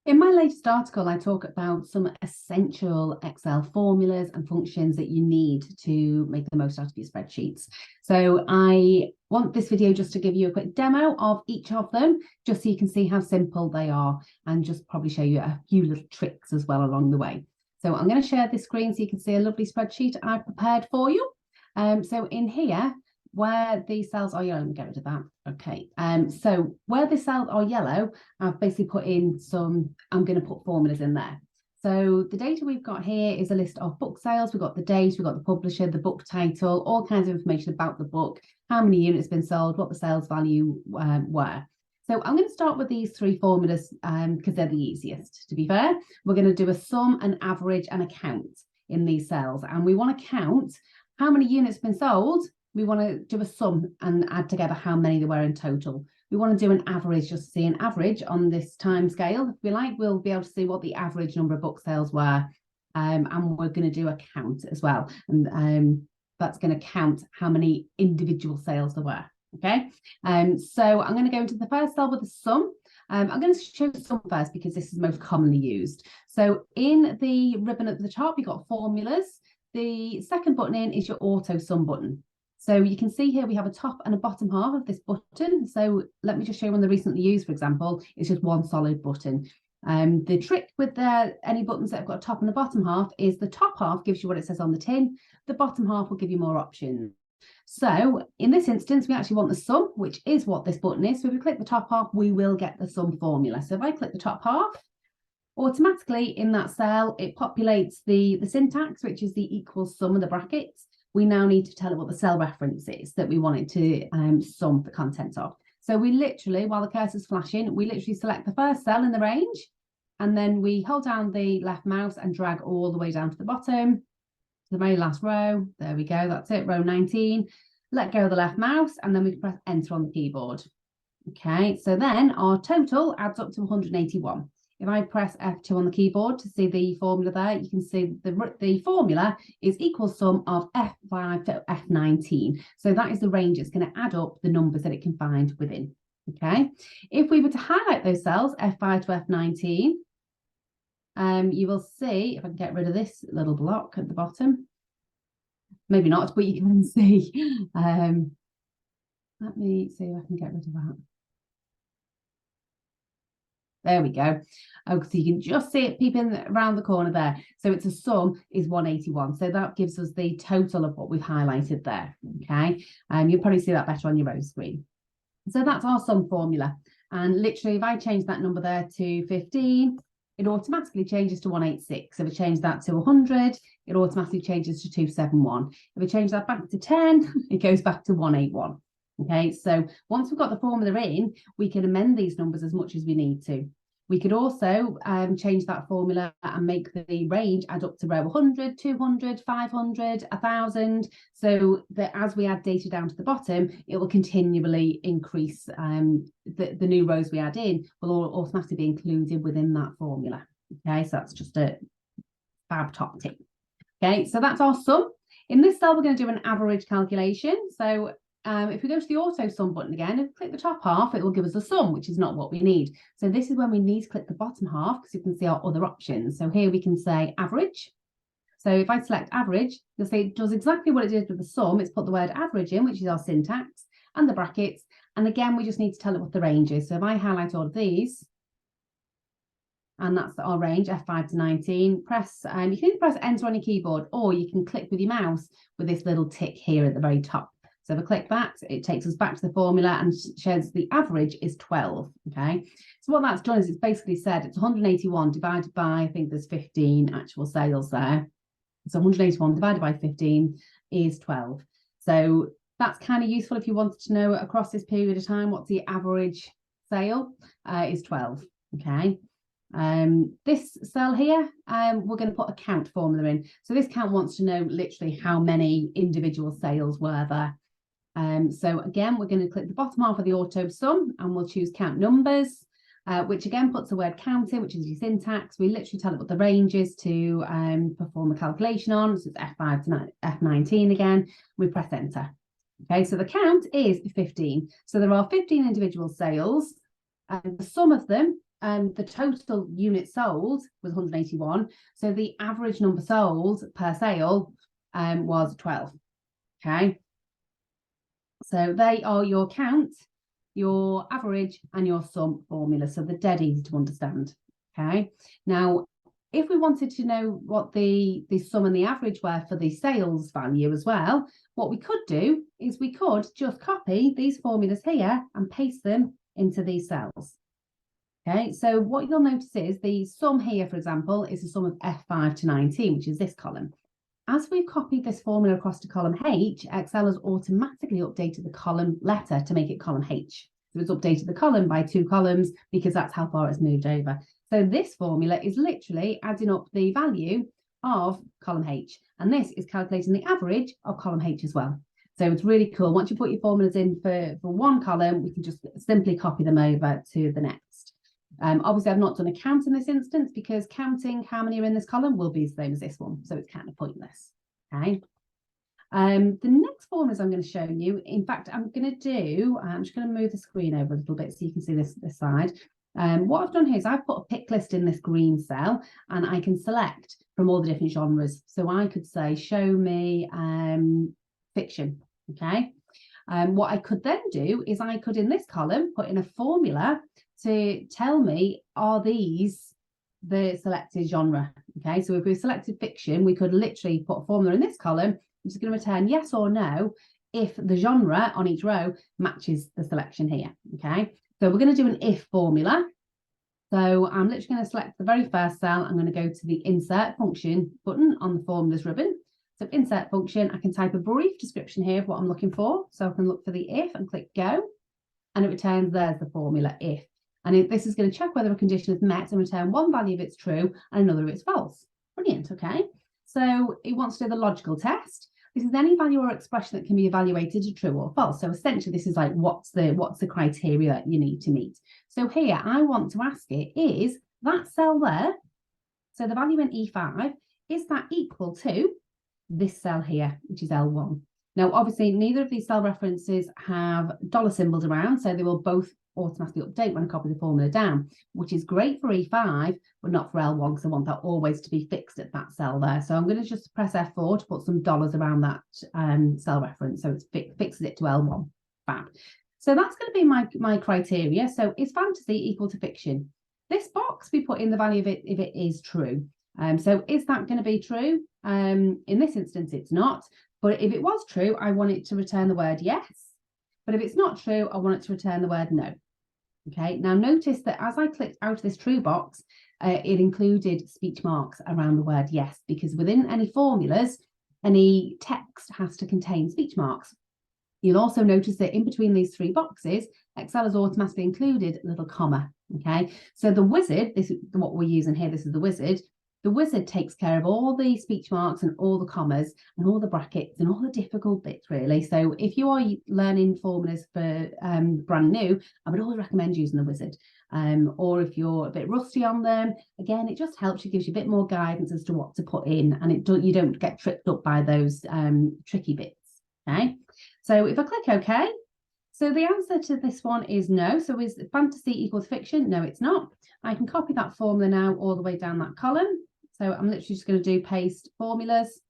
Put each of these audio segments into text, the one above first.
In my latest article, I talk about some essential Excel formulas and functions that you need to make the most out of your spreadsheets. So I want this video just to give you a quick demo of each of them, just so you can see how simple they are, and just probably show you a few little tricks as well along the way. So I'm going to share this screen so you can see a lovely spreadsheet I've prepared for you. So in here, where the cells are yellow, let me get rid of that. Okay, so where the cells are yellow, I've basically put in some, I'm going to put formulas in there. So the data we've got here is a list of book sales. We've got the date, we've got the publisher, the book title, all kinds of information about the book, how many units been sold, what the sales value were. So I'm going to start with these three formulas because they're the easiest, to be fair. We're going to do a sum, an average, and a count in these cells. And we want to count how many units been sold. We want to do a sum and add together how many there were in total. We want to do an average, just to see an average on this time scale. If we like, we'll be able to see what the average number of book sales were. And we're going to do a count as well. And that's going to count how many individual sales there were. Okay. So I'm going to go into the first cell with the sum. I'm going to show the sum first because this is most commonly used. So in the ribbon at the top, you've got formulas. The second button in is your auto sum button. So you can see here we have a top and a bottom half of this button. So let me just show you one they're recently used, for example. It's just one solid button. The trick with any buttons that have got a top and a bottom half is the top half gives you what it says on the tin. The bottom half will give you more options. So in this instance, we actually want the sum, which is what this button is. So if we click the top half, we will get the sum formula. So if I click the top half, automatically in that cell, it populates the syntax, which is the equals sum of the brackets. We now need to tell it what the cell reference is that we want it to sum the contents of. So we literally, while the cursor's flashing, we literally select the first cell in the range, and then we hold down the left mouse and drag all the way down to the bottom, to the very last row. There we go, that's it, row 19. Let go of the left mouse, and then we press enter on the keyboard. Okay, so then our total adds up to 181. If I press F2 on the keyboard to see the formula there, you can see the formula is equal sum of F5 to F19. So that is the range it's going to add up the numbers that it can find within. Okay. If we were to highlight those cells, F5 to F19, you will see, if I can get rid of this little block at the bottom, maybe not, but you can see. Let me see if I can get rid of that. There we go. Oh, so you can just see it peeping around the corner there. So it's a sum is 181. So that gives us the total of what we've highlighted there. Okay. You'll probably see that better on your own screen. So that's our sum formula. And literally, if I change that number there to 15, it automatically changes to 186. If I change that to 100, it automatically changes to 271. If I change that back to 10, it goes back to 181. Okay, so once we've got the formula in, we can amend these numbers as much as we need to. We could also change that formula and make the range add up to row 100, 200, 500, 1,000. So that as we add data down to the bottom, it will continually increase. The new rows we add in will all automatically be included within that formula. Okay, so that's just a fab top tip. Okay, so that's our sum. In this cell, we're going to do an average calculation. So if we go to the auto sum button again and click the top half, it will give us a sum, which is not what we need. So this is when we need to click the bottom half because you can see our other options. So here we can say average. So if I select average, you'll see it does exactly what it did with the sum. It's put the word average in, which is our syntax, and the brackets. And again, we just need to tell it what the range is. So if I highlight all of these, and that's our range, F5 to 19, you can either press enter on your keyboard, or you can click with your mouse with this little tick here at the very top. So if I click that, it takes us back to the formula and shows the average is 12. Okay. So what that's done is it's basically said it's 181 divided by, I think there's 15 actual sales there. So 181 divided by 15 is 12. So that's kind of useful if you wanted to know across this period of time, what's the average sale is 12. Okay. This cell here, we're going to put a count formula in. So this count wants to know literally how many individual sales were there. So again, we're going to click the bottom half of the auto sum and we'll choose count numbers, which again puts the word count in, which is your syntax. We literally tell it what the range is to perform the calculation on. So it's F5 to F19 again. We press enter. Okay, so the count is 15. So there are 15 individual sales, and the sum of them the total units sold was 181. So the average number sold per sale was 12. Okay. So they are your count, your average, and your sum formula. So they're dead easy to understand. Okay. Now, if we wanted to know what the sum and the average were for the sales value as well, what we could do is we could just copy these formulas here and paste them into these cells. Okay, so what you'll notice is the sum here, for example, is the sum of F5 to 19, which is this column. As we've copied this formula across to column H, Excel has automatically updated the column letter to make it column H. So it's updated the column by 2 columns because that's how far it's moved over. So this formula is literally adding up the value of column H, and this is calculating the average of column H as well. So it's really cool. Once you put your formulas in for one column, we can just simply copy them over to the next. Obviously, I've not done a count in this instance because counting how many are in this column will be the same as this one. So it's kind of pointless. Okay. The next formulas I'm going to show you, in fact, I'm just going to move the screen over a little bit so you can see this side. What I've done here is I've put a pick list in this green cell and I can select from all the different genres. So I could say, show me fiction. Okay. What I could then do is I could, in this column, put in a formula to tell me, are these the selected genre? Okay, so if we selected fiction, we could literally put a formula in this column, which is going to return yes or no if the genre on each row matches the selection here. Okay, so we're going to do an if formula. So I'm literally going to select the very first cell. I'm going to go to the insert function button on the formulas ribbon. So insert function, I can type a brief description here of what I'm looking for. So I can look for the if and click go, and it returns there's the formula if. And this is going to check whether a condition is met and return one value if it's true and another if it's false. Brilliant, okay? So it wants to do the logical test. This is any value or expression that can be evaluated to true or false. So essentially, this is like what's the criteria that you need to meet. So here, I want to ask it, is that cell there, so the value in E5, is that equal to this cell here, which is L1? Now, obviously, neither of these cell references have dollar symbols around, so they will both automatically update when I copy the formula down, which is great for E5, but not for L1, because I want that always to be fixed at that cell there. So I'm going to just press F4 to put some dollars around that cell reference, so it fixes it to L1. Fab. So that's going to be my criteria. So is fantasy equal to fiction? This box, we put in the value of it if it is true. So is that going to be true? In this instance, it's not. But if it was true, I want it to return the word yes. But if it's not true, I want it to return the word no. Okay, now notice that as I clicked out of this true box, it included speech marks around the word yes, because within any formulas, any text has to contain speech marks. You'll also notice that in between these 3 boxes, Excel has automatically included a little comma. Okay, so the wizard, this is what we're using here, this is the wizard. The wizard takes care of all the speech marks and all the commas and all the brackets and all the difficult bits, really. So if you are learning formulas for brand new, I would always recommend using the wizard. Or if you're a bit rusty on them, again, it just helps you, gives you a bit more guidance as to what to put in, and you don't get tripped up by those tricky bits. Okay, so if I click OK, so the answer to this one is no. So is fantasy equals fiction? No, it's not. I can copy that formula now all the way down that column. So I'm literally just going to do paste formulas.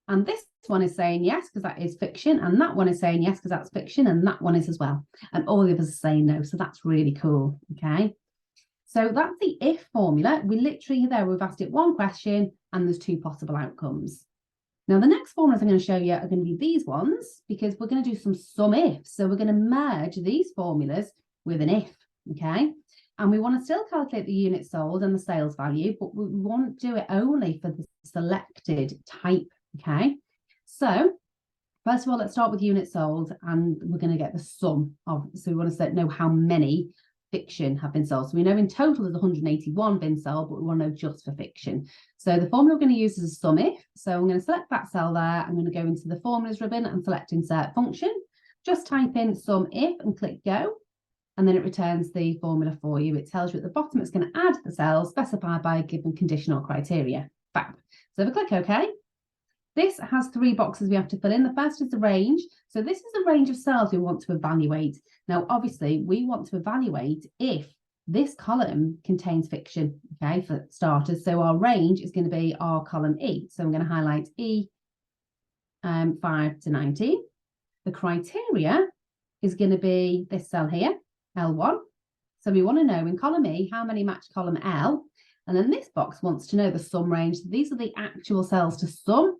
And this one is saying yes, because that is fiction. And that one is saying yes, because that's fiction. And that one is as well. And all the others are saying no. So that's really cool. Okay. So that's the if formula. We literally there, we've asked it one question and there's 2 possible outcomes. Now, the next formulas I'm going to show you are going to be these ones, because we're going to do some sum ifs. So we're going to merge these formulas with an if. Okay. And we want to still calculate the units sold and the sales value, but we want to do it only for the selected type, okay? So first of all, let's start with units sold, and we're going to get the sum of, so we want to know how many fiction have been sold. So we know in total there's 181 been sold, but we want to know just for fiction. So the formula we're going to use is a sum if. So I'm going to select that cell there. I'm going to go into the formulas ribbon and select insert function. Just type in sum if and click go. And then it returns the formula for you. It tells you at the bottom it's going to add the cells specified by a given condition or criteria. Fab. So if I click OK, this has 3 boxes we have to fill in. The first is the range. So this is the range of cells we want to evaluate. Now, obviously, we want to evaluate if this column contains fiction, okay, for starters. So our range is going to be our column E. So I'm going to highlight E 5 to 19. The criteria is going to be this cell here, L1. So we want to know in column E how many match column L. And then this box wants to know the sum range. So these are the actual cells to sum.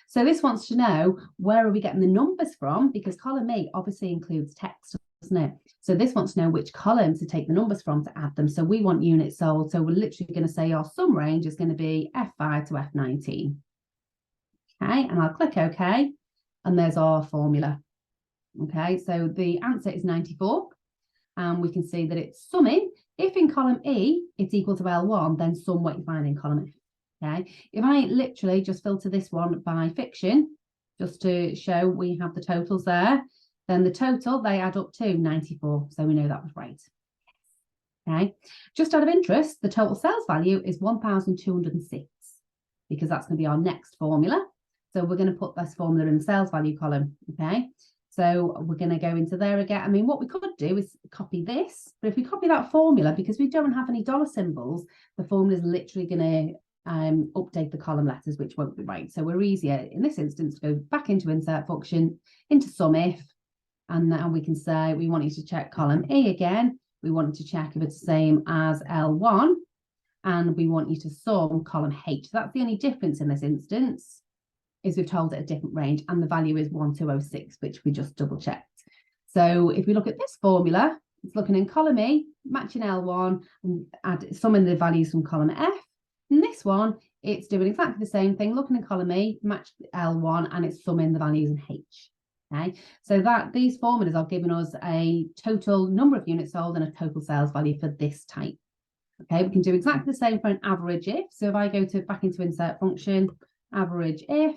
So this wants to know where are we getting the numbers from, because column E obviously includes text, doesn't it? So this wants to know which columns to take the numbers from to add them. So we want units sold. So we're literally going to say our sum range is going to be F5 to F19. Okay, and I'll click OK. And there's our formula. Okay, so the answer is 94. And we can see that it's summing. If in column E, it's equal to L1, then sum what you find in column F. Okay, if I literally just filter this one by fiction, just to show we have the totals there, then the total, they add up to 94. So we know that was right. Okay, just out of interest, the total sales value is 1,206, because that's going to be our next formula. So we're going to put this formula in the sales value column. Okay, so we're going to go into there again. I mean, what we could do is copy this, but if we copy that formula, because we don't have any dollar symbols, the formula is literally going to update the column letters, which won't be right. So we're easier in this instance to go back into insert function, into SUMIF, and now we can say we want you to check column E again. We want you to check if it's the same as L1, and we want you to sum column H. That's the only difference in this instance, is we've told it a different range, and the value is 1206, which we just double checked. So if we look at this formula, it's looking in column E, matching L1, and summing the values from column F. And this one, it's doing exactly the same thing, looking in column E, match L1, and it's summing the values in H. Okay, so that these formulas are giving us a total number of units sold and a total sales value for this type. Okay, we can do exactly the same for an average if. So if I go back into insert function, average if,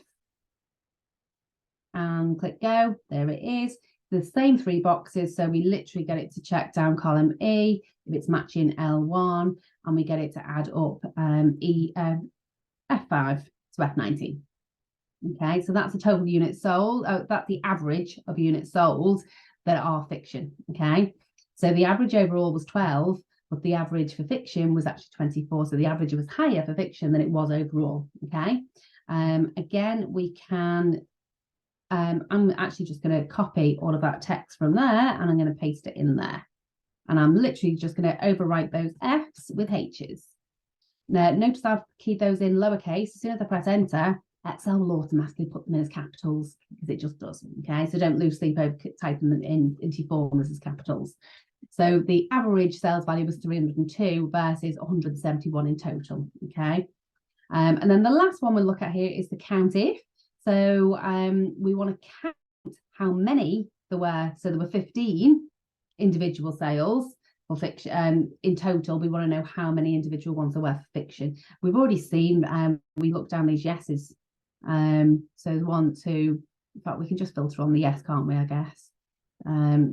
and click go, there it is. The same three boxes, so we literally get it to check down column E if it's matching L1, and we get it to add up F5 to F19. Okay, so that's the total units sold. That's the average of units sold that are fiction. Okay, so the average overall was 12, but the average for fiction was actually 24. So the average was higher for fiction than it was overall. Okay, again, we can. I'm actually just going to copy all of that text from there, and I'm going to paste it in there. And I'm literally just going to overwrite those F's with H's. Now, notice I've keyed those in lowercase. As soon as I press enter, Excel will automatically put them in as capitals, because it just does. Okay, so don't lose sleep over typing them into your formulas as capitals. So the average sales value was 302 versus 171 in total. Okay, and then the last one we'll look at here is the count if. So we want to count how many there were. So there were 15 individual sales for fiction. In total, we want to know how many individual ones there were for fiction. We've already seen, we looked down these yeses. So 1, 2, in fact, we can just filter on the yes, can't we, I guess?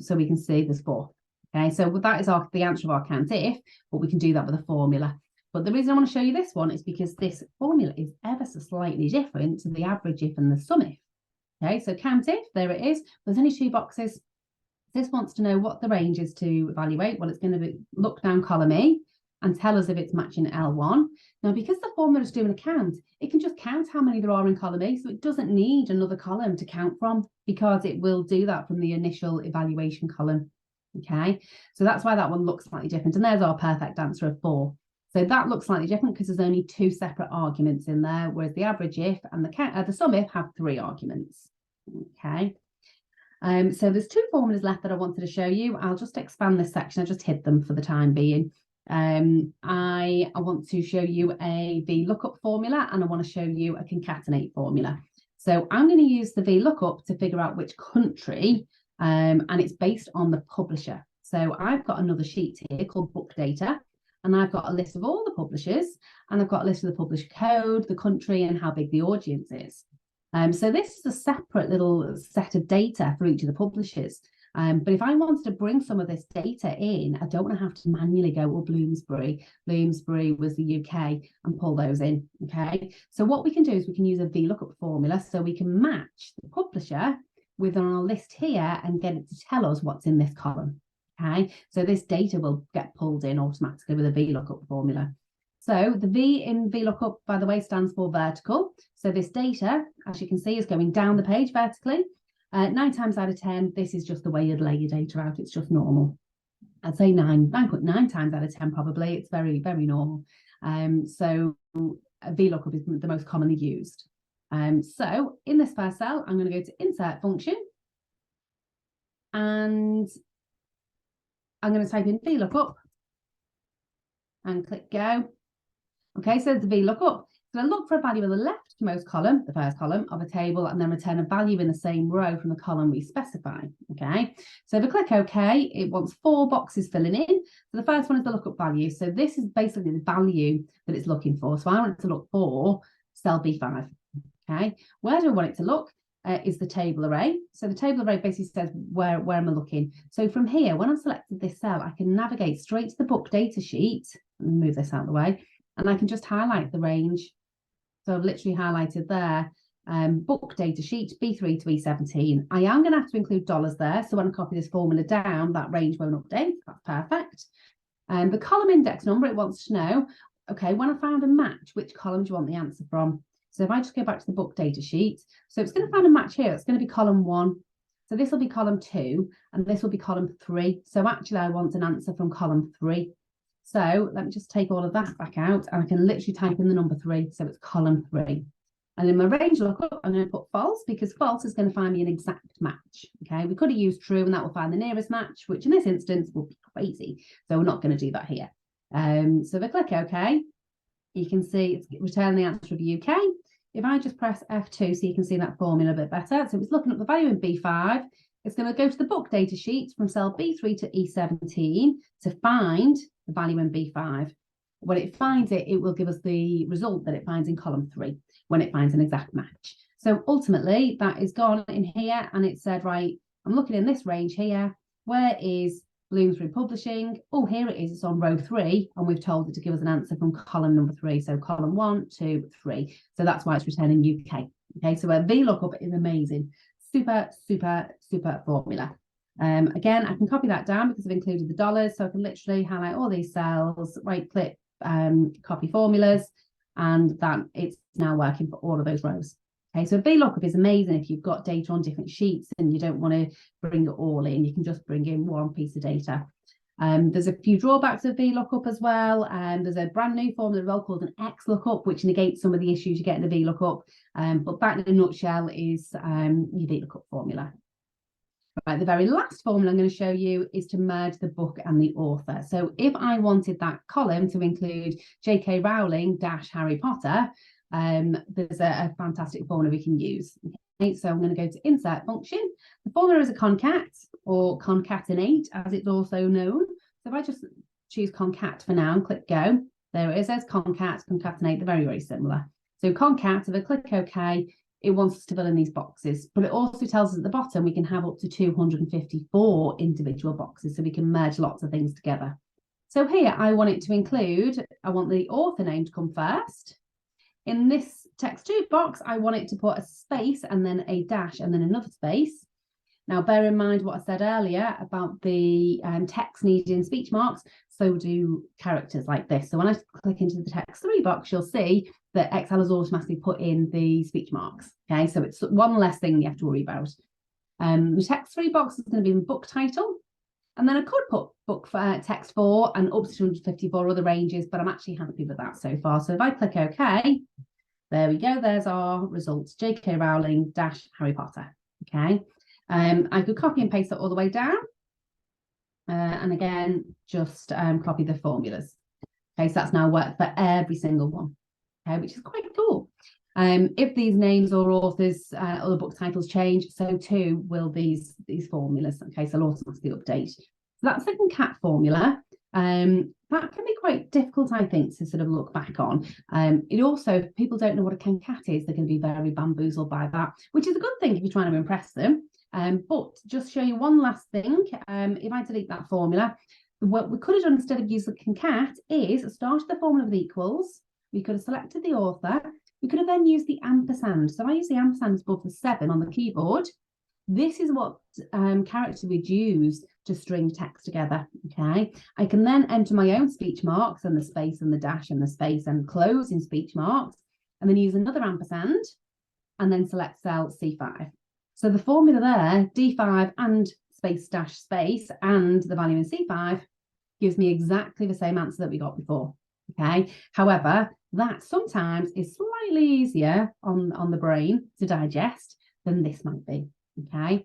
So we can see there's 4. Okay, so that is the answer of our count if, but we can do that with a formula. But the reason I want to show you this one is because this formula is ever so slightly different to the average if and the sum if. Okay, so count if, there it is. There's only 2 boxes. This wants to know what the range is to evaluate. Well, it's going to look down column E and tell us if it's matching L1. Now, because the formula is doing a count, it can just count how many there are in column E, so it doesn't need another column to count from, because it will do that from the initial evaluation column. Okay, so that's why that one looks slightly different. And there's our perfect answer of 4. So that looks slightly different because there's only 2 separate arguments in there, whereas the average if and the sum if have 3 arguments. Okay. So there's 2 formulas left that I wanted to show you. I'll just expand this section. I just hid them for the time being. I want to show you a VLOOKUP formula, and I want to show you a concatenate formula. So I'm going to use the VLOOKUP to figure out which country, and it's based on the publisher. So I've got another sheet here called book data. And I've got a list of all the publishers, and I've got a list of the publisher code, the country, and how big the audience is. So this is a separate little set of data for each of the publishers. But if I wanted to bring some of this data in, I don't want to have to manually go, well, Bloomsbury was the UK, and pull those in. Okay, so what we can do is we can use a VLOOKUP formula, so we can match the publisher with our list here and get it to tell us what's in this column. Okay, so this data will get pulled in automatically with a VLOOKUP formula. So the V in VLOOKUP, by the way, stands for vertical. So this data, as you can see, is going down the page vertically. 9 times out of 10, this is just the way you'd lay your data out. It's just normal. I'd say 9.9 times out of 10 probably. It's very, very normal. So VLOOKUP is the most commonly used. So in this first cell, I'm going to go to insert function. And I'm going to type in VLOOKUP and click go. Okay, so the VLOOKUP. So I look for a value in the leftmost column, the first column of a table, and then return a value in the same row from the column we specify. Okay, so if I click OK, it wants 4 boxes filling in. So the first one is the lookup value. So this is basically the value that it's looking for. So I want it to look for cell B5. Okay, where do I want it to look? Is the table array. So the table array basically says where am I looking. So from here, when I've selected this cell, I can navigate straight to the book data sheet. Let me move this out of the way, and I can just highlight the range. So I've literally highlighted there, book data sheet, B3 to E17. I am going to have to include dollars there. So when I copy this formula down, that range won't update. That's perfect. The column index number, it wants to know, okay, when I found a match, which column do you want the answer from? So if I just go back to the book data sheet, so it's going to find a match here. It's going to be column 1. So this will be column 2, and this will be column 3. So actually, I want an answer from column 3. So let me just take all of that back out, and I can literally type in the number 3. So it's column 3. And in my range lookup, I'm going to put false, because false is going to find me an exact match. Okay, we could have used true, and that will find the nearest match, which in this instance will be crazy. So we're not going to do that here. So if I click OK, you can see it's returning the answer of UK. If I just press F2, so you can see that formula a bit better. So it's looking at the value in B5. It's going to go to the book data sheet from cell B3 to E17 to find the value in B5. When it finds it, it will give us the result that it finds in column 3 when it finds an exact match. So ultimately, that is gone in here, and it said, right, I'm looking in this range here. Where is Bloomsbury Publishing? Oh, here it is. It's on row 3, and we've told it to give us an answer from column number 3. So column 1, 2, 3. So that's why it's returning UK. Okay, so a VLOOKUP is amazing. Super, super, super formula. Again, I can copy that down because I've included the dollars. So I can literally highlight all these cells, right click, copy formulas, and that it's now working for all of those rows. Okay, so VLOOKUP is amazing if you've got data on different sheets and you don't want to bring it all in. You can just bring in one piece of data. There's a few drawbacks of VLOOKUP as well. There's a brand new formula as well called an XLOOKUP, which negates some of the issues you get in a VLOOKUP. But that in a nutshell is your VLOOKUP formula. Right, the very last formula I'm going to show you is to merge the book and the author. So if I wanted that column to include J.K. Rowling - Harry Potter, there's a fantastic formula we can use. Okay, so I'm going to go to insert function. The formula is a concat, or concatenate as it's also known. So if I just choose concat for now and click go, there it is. There's concat, concatenate. They're very, very similar. So concat, if I click OK, it wants us to fill in these boxes, but it also tells us at the bottom we can have up to 254 individual boxes, so we can merge lots of things together. So here I want it to include, I want the author name to come first. In this text to box, I want it to put a space and then a dash and then another space. Now, bear in mind what I said earlier about the text needing speech marks, so do characters like this. So when I click into the text 3 box, you'll see that Excel has automatically put in the speech marks. Okay, so it's one less thing you have to worry about. The text 3 box is going to be in book title. And then I could put book text 4 and up to 254 other ranges, but I'm actually happy with that so far. So if I click OK, there we go. There's our results, J.K. Rowling - Harry Potter. Okay. I could copy and paste that all the way down. And again, just copy the formulas. Okay, so that's now worked for every single one, okay, which is quite cool. If these names or authors or the book titles change, so too will these formulas. Okay, so it'll automatically update. So that's the concat formula. That can be quite difficult, I think, to sort of look back on. It also, if people don't know what a concat is, they're going to be very bamboozled by that, which is a good thing if you're trying to impress them. But just show you one last thing. If I delete that formula, what we could have done instead of using concat is started the formula with equals. We could have selected the author. We could have then used the ampersand. So I use the ampersand above the 7 on the keyboard. This is what character we'd use to string text together. Okay, I can then enter my own speech marks and the space and the dash and the space and closing speech marks, and then use another ampersand and then select cell C5. So the formula there, D5 and space dash space and the value in C5 gives me exactly the same answer that we got before. Okay, however, that sometimes is slightly easier on the brain to digest than this might be. Okay,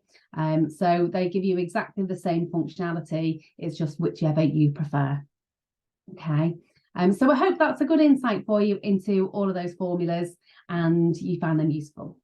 so they give you exactly the same functionality, it's just whichever you prefer. Okay, so I hope that's a good insight for you into all of those formulas and you find them useful.